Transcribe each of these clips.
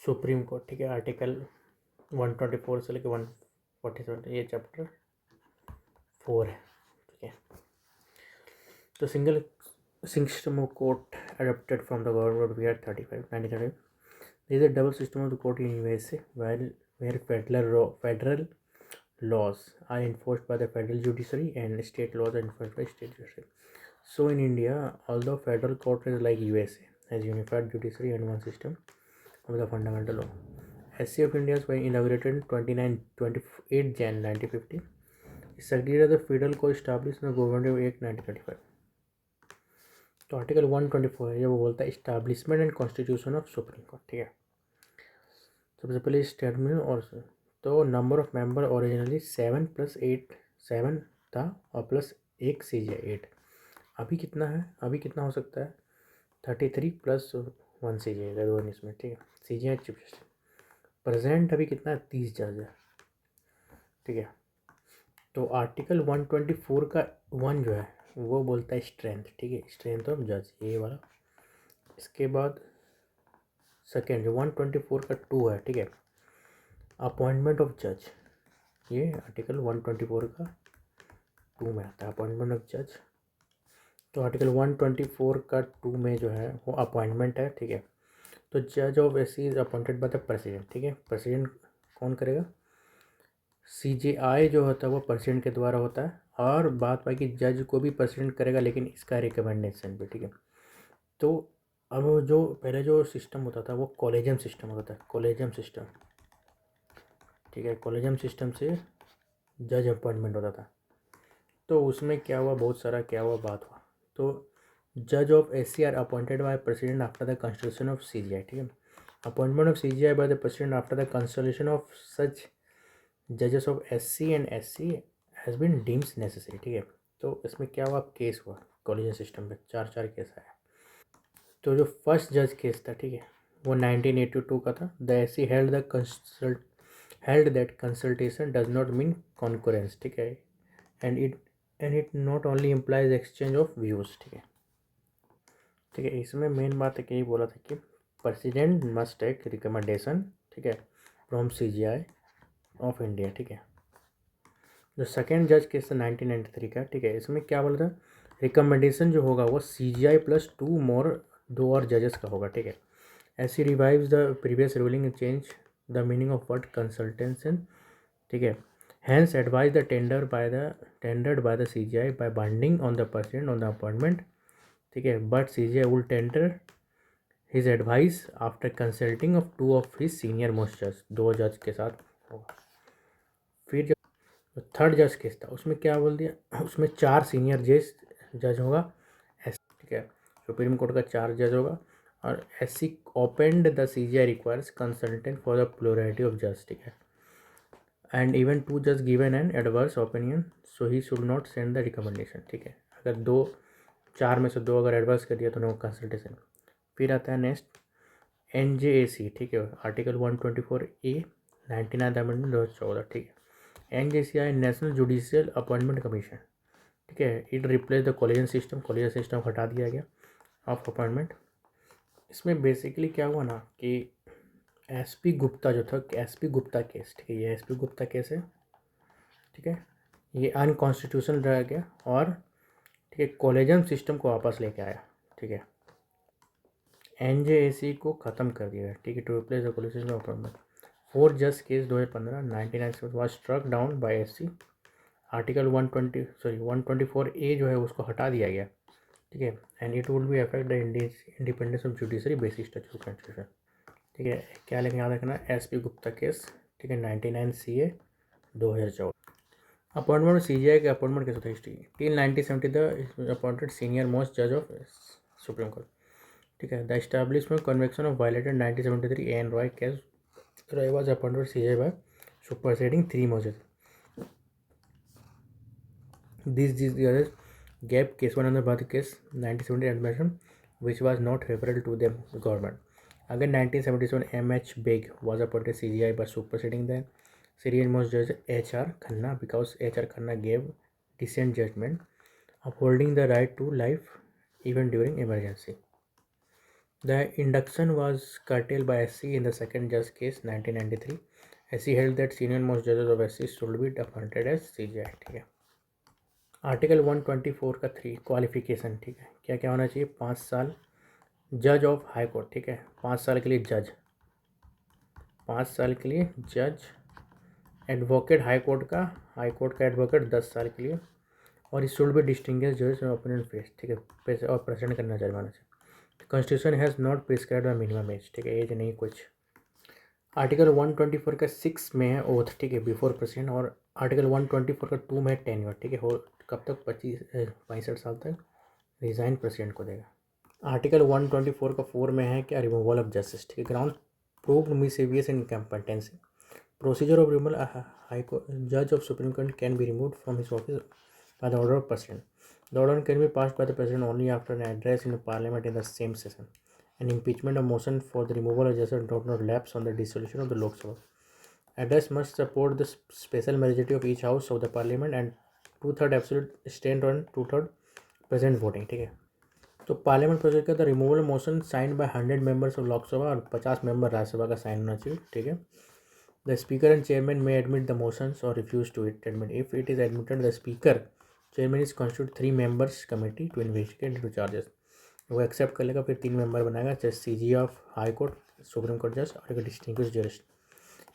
Supreme court, ठीक है, article 124 से लेकर 147, ये चैप्टर 4 है, ठीक है। तो single system of court adopted from the government of year 1935. There is a double system of the court in USA, where federal laws are enforced by the federal judiciary and state laws are enforced by state judiciary. So in India, although federal court is like USA, has unified judiciary and one system of the fundamental law. SC of India was inaugurated 28 Jan 1950. It succeeded as the federal court established in the Government Act 1935. तो article 124 है, ये वो बोलता है establishment and constitution of supreme court, ठीक है। सबसे पहले स्टेटमेंट और तो नंबर ऑफ मेंबर ओरिजिनली 7 + 8 7 था और प्लस 1 CJ 8। अभी कितना है, अभी कितना हो सकता है 33 + 1 CJ है 2 इसमें, ठीक है। CJ चीफ जस्टिस प्रेजेंट अभी कितना है 30 जज है, ठीक है। तो आर्टिकल 124 का 1 जो है वो बोलता है स्ट्रेंथ, ठीक है, स्ट्रेंथ ऑफ जज, ये वाला। इसके बाद सेकेंड जो 124 का 2 है, ठीक है, अपॉइंटमेंट ऑफ जज, ये आर्टिकल 124 का 2 में आता है अपॉइंटमेंट ऑफ जज। तो आर्टिकल 124 का 2 में जो है वो अपॉइंटमेंट है, ठीक है। तो जज of SC is appointed by the president, ठीक है। प्रेसिडेंट कौन करेगा, CJI जो होता है वो प्रेसिडेंट के द्वारा होता है, और बात बाकी जज को भी प्रेसिडेंट करेगा लेकिन इसका रिकमेंडेशन पे, ठीक है। तो अब जो पहले जो सिस्टम होता था वो कॉलेजियम सिस्टम होता था, कॉलेजियम सिस्टम, ठीक है। कॉलेजियम सिस्टम से जज अपॉइंटमेंट होता था। तो उसमें क्या हुआ, बहुत सारा क्या हुआ बात हुआ। तो जज of SC are appointed by president after the constitution of CJI, ठीक है। Appointment of CJI by the president after the consolidation of such जजेस of SC and SC has been deems necessary, ठीक है। तो इसमें क्या हुआ, केस हुआ कॉलेजियम सिस्टम में, 4 केस आया। तो जो फर्स्ट जज केस था, ठीक है, वो 1982 का था। The SC held that consultation does not mean concurrence, ठीक है, and it not only implies exchange of views, ठीक है, ठीक है। इसमें मेन बात है कि यही बोला था कि प्रेसिडेंट मस्ट टेक रिकमेंडेशन, ठीक है, फ्रॉम CJI ऑफ इंडिया, ठीक है। जो सेकेंड जज केस था 1993 का, ठीक है, इसमें क्या बोला था, रिकमेंडेशन जो होगा वो CJI + 2 और जजेस का होगा, ठीक है। SC revives the previous ruling and change the meaning of word consultation, ठीक है। Hence advise the tendered by the CJI by binding on the president on the appointment, ठीक है, but CJI will tender his advice after consulting of 2 of his senior most जज, 2 जज के साथ होगा। फिर जो थर्ड जज केस था उसमें क्या बोल दिया, उसमें 4 सीनियर जज होगा, ठीक है, सुप्रीम कोर्ट का 4 जज होगा। और SC opened the CJI requires consultant for the plurality of जज, ठीक है, एंड इवन 2 जज given an adverse opinion so he should not send the recommendation, ठीक है। अगर 4 में से 2 अगर एडवर्स कर दिया तो नो कंसल्टेशन। फिर आता है नेक्स्ट NJAC, ठीक है, आर्टिकल 124A 99 अमेंडमेंट 2014, ठीक है। NJCI national judicial appointment commission, ठीक है, it replace the collegium system हटा दिया गया ऑफ अपॉइंटमेंट। इसमें बेसिकली क्या हुआ ना कि SP गुप्ता जो था, SP गुप्ता केस, ठीक है, ये SP गुप्ता केस है, ठीक है, ये अनकॉन्स्टिट्यूशनल रह गया और, ठीक है, कॉलेजियम सिस्टम को वापस लेके आया, ठीक है। NJAC को ख़त्म कर दिया है, ठीक है, to replace the collegium appointment. 4 जज case 2015 99 was struck down by SC। Article 124A जो है उसको हटा दिया गया, ठीक है, and it would be affect the independence of judiciary basis structure constitution, ठीक है। क्या लेकिन याद रखना, SP गुप्ता केस, ठीक है, 99 CA 2014। अपॉइंटमेंट CJI के अपॉइंटमेंट कैसे होता है history, till 1970 the appointed senior most जज ऑफ सुप्रीम कोर्ट, ठीक है। The establishment convention of violated 1973 N Ray case, Ray was appointed CJI by superseding 3 more judges. This the other gap case one under Bharat case 1970 admission which was not favorable to the government. Again 1977 M.H. Beg was appointed CJI by superseding the Syrian most judge H.R. Khanna because H.R. Khanna gave dissent judgment upholding the right to life even during emergency. The induction was curtailed by SC in the second judge case 1993. SC held that senior most judges of SC should be appointed as CJI. ठीक है। Article 124 का 3 qualification, ठीक है, क्या क्या होना चाहिए? 5 साल जज ऑफ हाई कोर्ट, ठीक है, 5 साल के लिए जज, 5 साल के लिए जज। एडवोकेट हाई कोर्ट का एडवोकेट 10 साल के लिए। और इस शुड भी डिस्टिंग्विश जज ओपिनियन फेस, ठीक है, और प्रेजेंट करना चाहिए माना चाहिए। Constitution has not prescribed the minimum age, ठीक है, एज नहीं कुछ। आर्टिकल 124 का 6 में है ओथ, ठीक है, बिफोर प्रेसिडेंट। और आर्टिकल 124 का 2 में है टेन्योर, ठीक है, हो कब तक? 65 साल तक रिजाइन प्रेसिडेंट को देगा। आर्टिकल 124 का 4 में है क्या? रिमूवल ऑफ जस्टिस, ठीक है, ground proved misbehaviour and incompetency. Procedure of removal high court जज of supreme court can be removed from his office by the order of president. The order can be passed by the president only after an address in the parliament in the same session. An impeachment of motion for the removal of justice does not lapse on the dissolution of the Lok Sabha. Address must support the special majority of each house of the parliament and 2/3 absolute stand on 2/3 present voting, ठीक है। तो parliament procedure का the removal motion sign by 100 members of Lok Sabha और 50 member Rajya Sabha का sign होना चाहिए, ठीक है। The speaker and chairman may admit the motions और refuse to it admit. If it is admitted the speaker chairman is constitute 3 members committee to investigate two charges. वो accept कर लेगा, फिर 3 मेंबर बनाएगा, just CG of high court, supreme court जज और एक distinguish जज।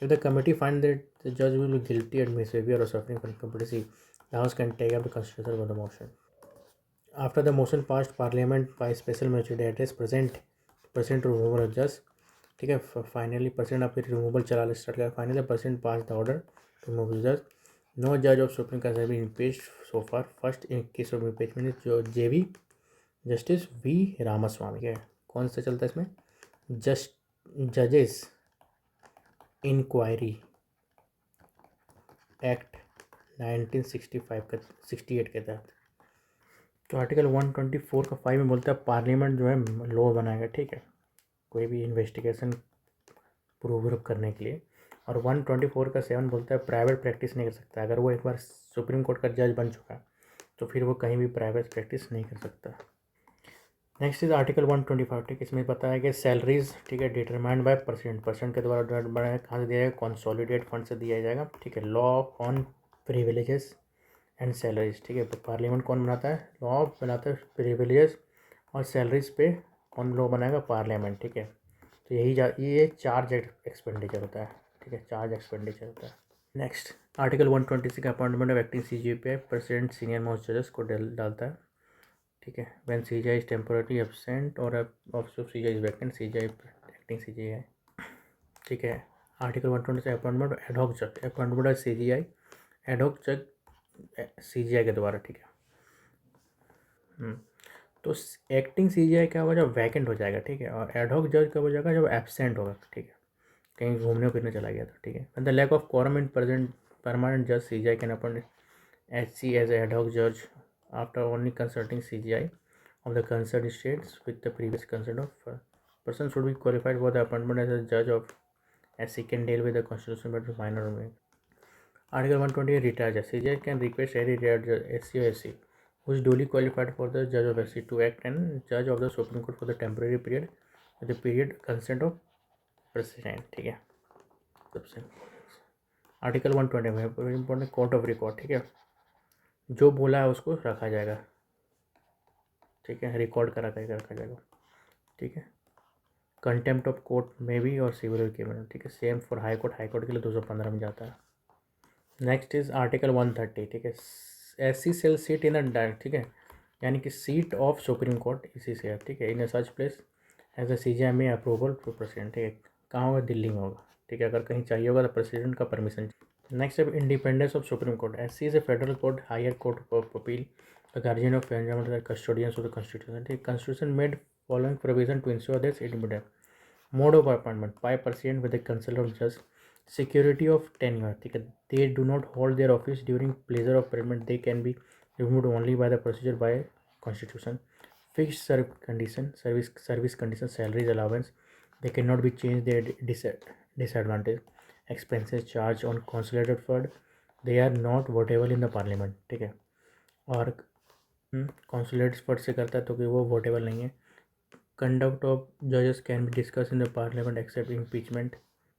If the committee find that the जज will be guilty and misbehaviour और suffering from कंपल्सी, the house can take up the consideration of the motion. After the motion passed parliament by special majority, address present to removal of judge, ठीक है। Finally percent आप फिर removal चला start किया। Finally percent pass the order to remove जज। No जज of supreme court has been impeached so far. First in case of impeachment जो JV justice V Ramaswamy है। कौन सा चलता है इसमें? जजेस इंक्वायरी एक्ट 1965 का 68 के तहत। तो आर्टिकल 124 का 5 में बोलता है पार्लियामेंट जो है लॉ बनाएगा, ठीक है, कोई भी इन्वेस्टिगेशन प्रूव करने के लिए। और 124 का 7 बोलता है प्राइवेट प्रैक्टिस नहीं कर सकता। अगर वो एक बार सुप्रीम कोर्ट का जज बन चुका है तो फिर वो कहीं भी प्राइवेट प्रैक्टिस नहीं कर सकता। नेक्स्ट इज आर्टिकल 125, ठीक है, इसमें बताया गया सैलरीज, ठीक है, डिटरमाइंड बाय परसेंट के द्वारा बनाया। कहाँ से दिया जाएगा? कॉन्सोलिडेट फंड से दिया जाएगा, ठीक है। Law on privileges and salaries, ठीक है, तो पार्लियामेंट कौन बनाता है? लॉ बनाता है प्रिविलेजेस और सैलरीज पे कौन लॉ बनाएगा? पार्लियामेंट, ठीक है। तो ये चार्ज एक्सपेंडिचर होता है, ठीक है, चार्ज एक्सपेंडिचर होता है। नेक्स्ट आर्टिकल 126 का अपॉइंटमेंट ऑफ एक्टिंग CJ पे प्रेसिडेंट सीनियर मोस्ट जजेस को डालता है, ठीक है। When CJ is temporary absent और office of CJ is vacant, CJ acting CJ है, ठीक है। आर्टिकल 126 अपॉइंटमेंट एडहॉक जज, अपॉइंटमेंट ऑफ CJI एडहॉक जज CJI के द्वारा, ठीक है। तो एक्टिंग CJI क्या होगा? जब वैकेंट हो जाएगा, ठीक है। और एडहॉक जज कब हो जाएगा? जब एब्सेंट होगा, ठीक है, कहीं घूमने फिरने चला गया था, ठीक है। The lack of quorum in present permanent judge CJI can appoint HC as ad hoc judge after only consulting CJI of the concerned states with the previous consent of person should be qualified for the appointment as a judge of SC can deal with the constitution but minor remain. Article 128 retired judge CJI can request any retired judge SC or SC who is duly qualified for the judge of SC to act and judge of the Supreme Court for the temporary period with the period consent of president, ठीक है। सबसे article 125 important court of record, ठीक है, जो बोला है उसको रखा जाएगा, ठीक है, रिकॉर्ड करा करके रखा जाएगा, ठीक है। कंटेम्प्ट ऑफ कोर्ट में भी और सिविल के में, ठीक है, सेम फॉर हाई कोर्ट के लिए 215 में जाता है। नेक्स्ट इज आर्टिकल 130, ठीक है, SC सेल सीट इन अ, ठीक है, यानी कि सीट ऑफ सुप्रीम कोर्ट इसी से है, ठीक है, in such place as a CJI में अप्रूवल टू प्रेसिडेंट, ठीक है, कहाँ होगा? दिल्ली में होगा, ठीक है। अगर कहीं चाहिए होगा तो प्रेसिडेंट का परमिशन। नेक्स्ट है independence of supreme court. SC is a federal court, higher court of appeal, the guardian of fundamental custodians of the constitution, ठीक, constitution made following provision to ensure this independence. Mode of appointment by president with the consult of जज, security of tenure, ठीक है, they do not hold their office during pleasure of parliament, they can be removed only by the procedure bye constitution. Fixed service condition, salaries allowance, they cannot be changed, their disadvantage, expenses charged on consolidated fund, they are not votable in the parliament, ठीक है। और consulate fund से करता है तो कि वो votable नहीं है। कंडक्ट ऑफ जजेस can be discuss in the parliament except impeachment,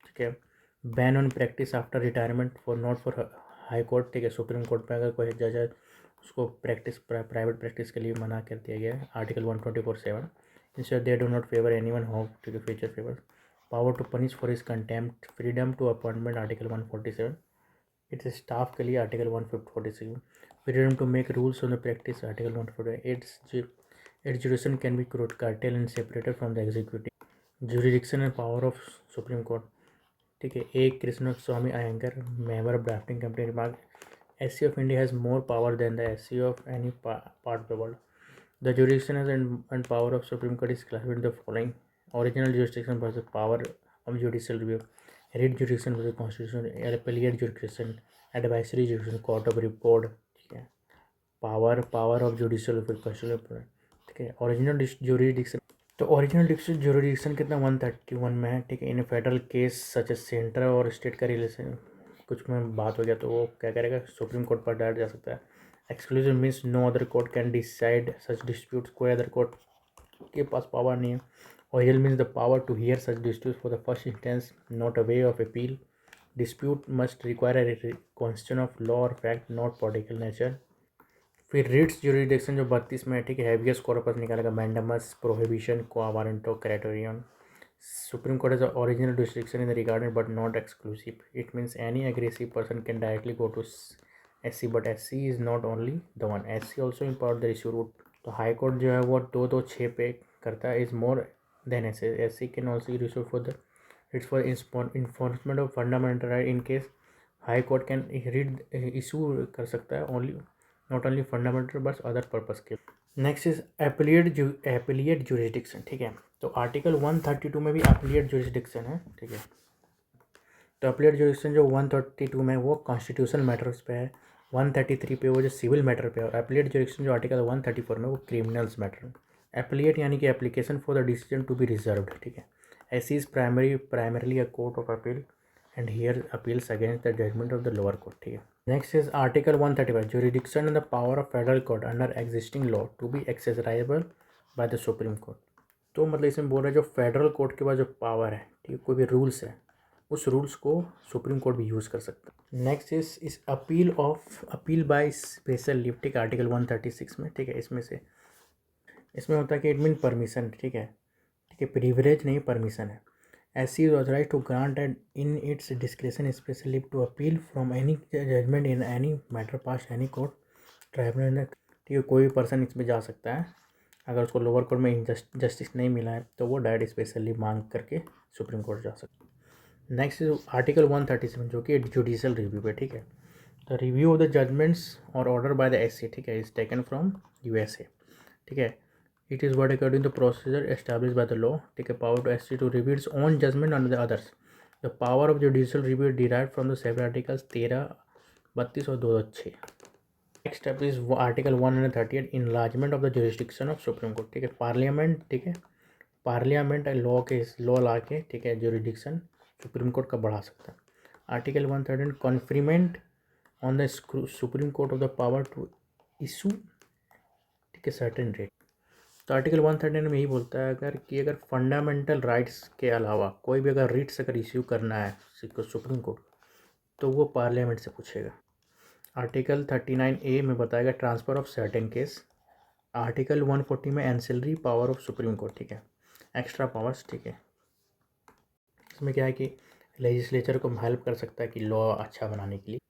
ठीक है। Ban on practice after retirement for not for high court, ठीक है। सुप्रीम कोर्ट में अगर कोई जज है उसको प्रैक्टिस प्राइवेट प्रैक्टिस के लिए मना कर दिया गया है, article 124(7). Instead they do not favour any one hope to the future favour, power to punish for his contempt, freedom to appointment article 147, its staff के लिए article 146, freedom to make rules on the practice article 148, its jurisdiction can be curtailed and separated from the executive, jurisdiction and power of Supreme Court, ठीक है। A Krishna Swami Ayyangar, member of drafting company, remark SC of India has more power than the SC of any part of the world. The jurisdiction and power of Supreme Court is classified in the following: original jurisdiction versus power of judicial review, writ jurisdiction versus constitutional, appellate jurisdiction, advisory jurisdiction, court of report, ठीक है। Power of judicial फिर constitutional, ठीक है। Original jurisdiction, तो original jurisdiction कितना 131 में है, ठीक है। इन फेडरल केस सच सेंटर और स्टेट का रिलेशन कुछ में बात हो गया तो वो क्या करेगा, सुप्रीम कोर्ट पर डायरेक्ट जा सकता है। Exclusive means no other court can decide such disputes, कोई अदर कोर्ट के पास पावर नहीं है। Original means the power to hear such disputes for the first instance, not a way of appeal, dispute must require a question of law और fact, not political nature. फिर writs jurisdiction जो 32 में है, ठीक है। Habeas corpus निकालेगा, mandamus, prohibition, quo warranto, criterion. Supreme Court has original jurisdiction in the regarded but not exclusive. It means any aggressive person can directly go to SC, but SC is not only the one. SC also empowered the issue route. तो high court जो है वो 226 पे करता है, is more than SC. SC can also issue for the it's for enforcement of fundamental right. In case high court can read issue कर सकता है only, not only fundamental but other purpose के। नेक्स्ट इज एपिलिएट जुरिडिक्शन, ठीक है। तो article 132 में भी appellate jurisdiction है, ठीक है। तो एपिलिएट जुरिडिक्शन जो 132 में वो कॉन्स्टिट्यूशनल मैटर्स पे है, 133 पे वो जो सिविल मैटर पे है, और एपिलिएट जुरिडिक्शन जो आर्टिकल 134 में वो क्रिमिनल्स मैटर। एपिलिएट यानी कि application for the decision to be reserved, ठीक है। SC is primarily a court of appeal and hear appeals against the judgment of the lower court, ठीक है। Next is Article 135, jurisdiction and the power of federal court under existing law to be exercisable by the Supreme Court। तो मतलब इसमें बोल रहा है जो federal court के पास जो पावर है, ठीक है, कोई भी रूल्स है उस रूल्स को सुप्रीम कोर्ट भी यूज़ कर सकता है। नेक्स्ट इस अपील बाय स्पेशल लीव, ठीक है, आर्टिकल 136 में, ठीक है। इसमें होता है कि इट मीन परमिशन, ठीक है, प्रिविलेज नहीं, परमिशन है। SC is authorized to grant and in its discretion special leave to appeal from any judgment in any matter passed any court tribunal, ठीक है। कोई भी पर्सन इसमें जा सकता है, अगर उसको लोअर कोर्ट में जस्टिस नहीं मिला है तो वो डायरेक्ट स्पेशल लीव मांग करके सुप्रीम कोर्ट जा सकता है। नेक्स्ट इज आर्टिकल 137 जो कि जुडिशियल रिव्यू पे, ठीक है। The review of the judgments और ऑर्डर बाय द SC, ठीक है, इज टेकन फ्रॉम USA, ठीक है। It is what according to procedure established by the law, take a power to SC to review its own judgment under the others. The power of judicial review derived from the several articles 13, 32 और 206। Next step is article 138, enlargement of the jurisdiction of Supreme Court, ठीक है। Parliament, ठीक है, parliament law ला के, ठीक है, jurisdiction supreme court का बढ़ा सकता है। Article 113, conferment on the supreme court of the power to issue, ठीक है, सर्टेन रेट। तो आर्टिकल 113 में यही बोलता है अगर फंडामेंटल राइट्स के अलावा कोई भी अगर रिट्स अगर इश्यू करना है सुप्रीम कोर्ट तो वो पार्लियामेंट से पूछेगा। आर्टिकल 39A में बताएगा transfer of certain case. Article 140 में ancillary power of supreme court, ठीक है, एक्स्ट्रा पावर्स, ठीक है। इसमें क्या है कि लेजिस्लेचर को हेल्प कर सकता है कि लॉ अच्छा बनाने के लिए।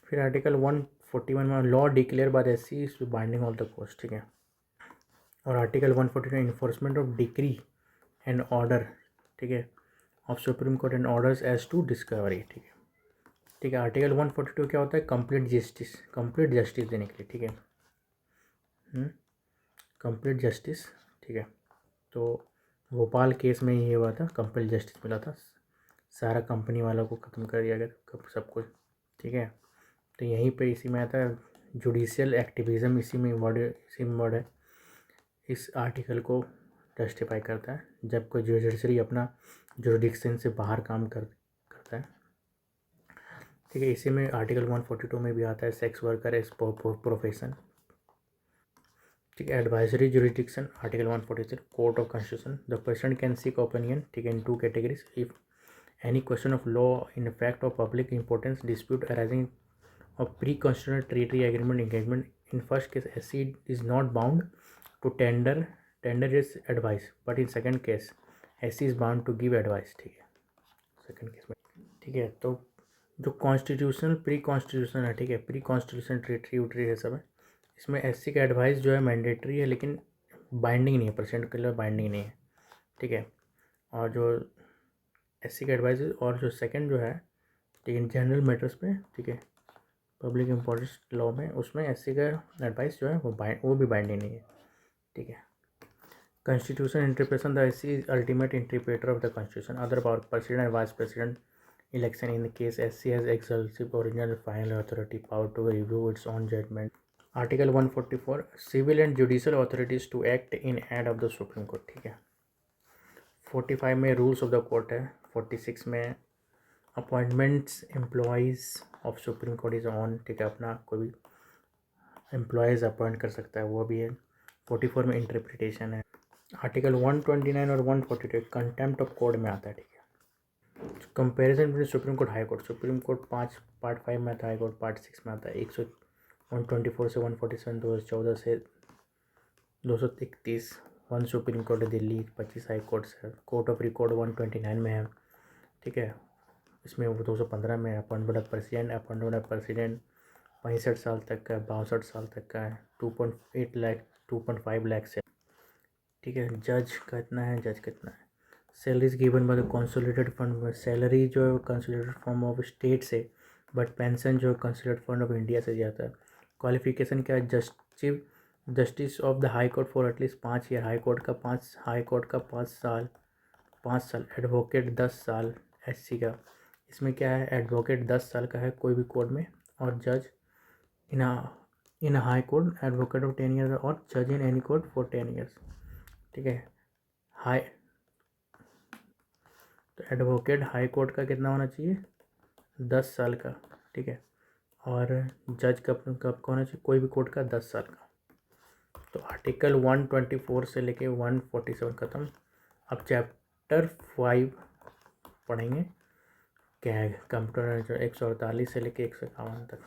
फिर आर्टिकल 141 में law declare by the SC is binding on the courts, ठीक है। और article 142 enforcement of decree and order, ठीक है, of supreme court and orders as to discovery, ठीक है, ठीक है। आर्टिकल 142 क्या होता है, कंप्लीट जस्टिस देने के लिए, ठीक है, कंप्लीट जस्टिस, ठीक है। तो भोपाल केस में ये हुआ था, कंप्लीट जस्टिस मिला था, सारा कंपनी वालों को ख़त्म कर दिया गया सब कुछ, ठीक है। तो यहीं पे इसी में आता है जुडिशियल एक्टिविज़म, इसी में वर्ड है। इस आर्टिकल को जस्टिफाई करता है जब कोई जुडिशरी अपना जुरिडिक्शन से बाहर काम करता है, ठीक है। इसी में आर्टिकल 142 में भी आता है सेक्स वर्कर एज प्रोफेशन। ठीक है। Advisory jurisdiction article 146 court of constitution the president can seek opinion, ठीक है, in 2 categories if any question of law in fact of public importance dispute arising of pre constitutional territory agreement engagement in first case SC is not bound to tender is advice but in second case SC is bound to give advice, ठीक है, second case में, ठीक है। तो जो constitutional pre constitution है, ठीक है, प्री कॉन्स्टिट्यूशन टेरिटरी उटरी है सब है, इसमें SC का एडवाइस जो है मैंडेटरी है लेकिन बाइंडिंग नहीं है, परसेंट के लिए बाइंडिंग नहीं है, ठीक है। और जो SC का एडवाइस और जो सेकंड जो है, ठीक है, जनरल मैटर्स पे, ठीक है, पब्लिक इंपॉर्टेंस लॉ में, उसमें SC का एडवाइस जो है वो भी बाइंडिंग नहीं है, ठीक है। Constitution interpretation the SC is ultimate interpreter of the constitution other power president and vice president election in the case SC has exclusive original final authority power to review its own judgment. Article 144 civil and judicial authorities to act in aid of the Supreme Court, ठीक है। 45 में rules of the court है। 46 में appointments employees of supreme court is on, ठीक है, अपना कोई भी एम्प्लॉयज़ अपॉइंट कर सकता है, वो भी है। 44 में इंटरप्रिटेशन है। आर्टिकल 129 और 142 कंटेम्प्ट ऑफ कोर्ट में आता है, ठीक है। Comparison between supreme court high court, supreme court 5 part 5 में आता है, हाई कोर्ट पार्ट 6 में आता है। 124 से 147, 2014 से 231, 1 सुप्रीम कोर्ट है दिल्ली, 25 हाई कोर्ट है। कोर्ट ऑफ रिकॉर्ड 129 में है, ठीक है। इसमें वो 215 में अपॉइंटमेंट ऑफ प्रेसिडेंट 65 साल तक का, 62 साल तक का है। 2.8 लाख 2.5 लाख से, ठीक है। जज का इतना है, जज कितना है। Salaries given by the consolidated fund, salary जो है कंसोलिडेटेड फंड ऑफ स्टेट से, बट पेंशन जो है कंसोलिडेटेड फंड ऑफ इंडिया से जाता है। क्वालिफिकेशन क्या है, justice of the high court for at least 5 year, high court का 5 साल, 5 साल। एडवोकेट 10 साल SC का, इसमें क्या है, एडवोकेट 10 साल का है कोई भी कोर्ट में, और जज इन high court advocate of 10 year और जज in any court for 10 years, ठीक है। हाई तो एडवोकेट हाई कोर्ट का कितना होना चाहिए, 10 साल का, ठीक है। और जज कब कब का होना चाहिए, कोई भी कोर्ट का 10 साल का। तो आर्टिकल 124 से लेके 147 ख़त्म। अब चैप्टर 5 पढ़ेंगे क्या है, कंप्यूटर जो 148 से लेके 151 तक।